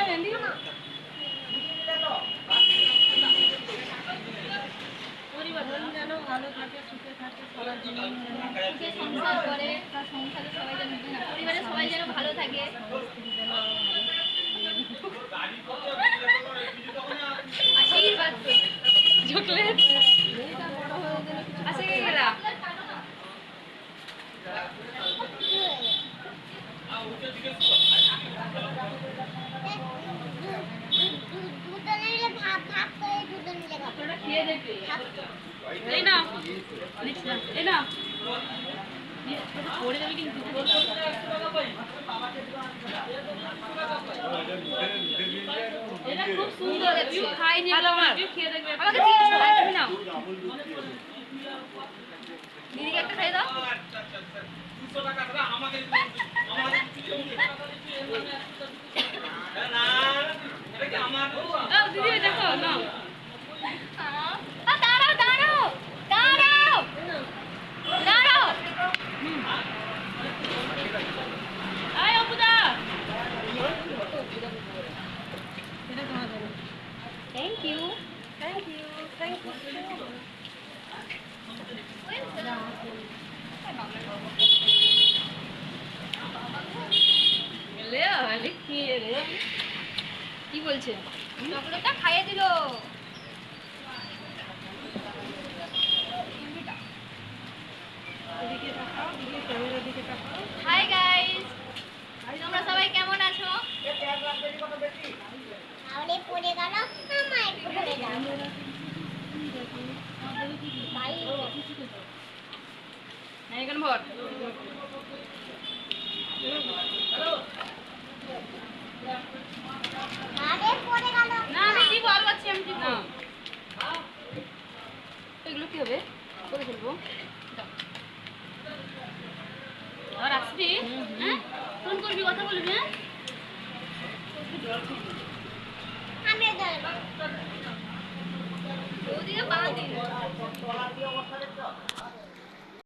মেহেন্দি যেন ভালো থাকে, সুখে থাকে, সবার জন্য সুখে সংসার করে, তার সংসারে সবাই যেন পরিবারের সবাই যেন ভালো থাকে। আশীর্বাদ চকলেট আসে গেলা এই না এই না পড়ে যাবে কিন্তু এটা খুব সুন্দর ভিউ খাইনি আমার খেয়ে দেখবে আমাকে তুমি নাও দিদিকে একটা খাই দাও। 200 টাকা দাদা আমাকে আমাদের না এটা কি আমার দিদি দেখো না দাঁড়াও দাঁড়াও দাঁড়াও দাঁড়াও। আয় অপুদা thank you thank you thank you. কি বলছে? চকলেটটা খাইয়ে দিল। হাই গাইস, তোমরা সবাই কেমন আছো? তাহলে পড়ে গেল আমার একটু পড়ে গেল ভাই এখানে ভর আরে পড়ে গেল না আমি দিব আরো আছে আমি দিব না এগুলো কি হবে করে ফেলবো আর আসবি হ্যাঁ ফোন করবি কথা বলবি হ্যাঁ আমি ধরব ওদিকে পা দিই।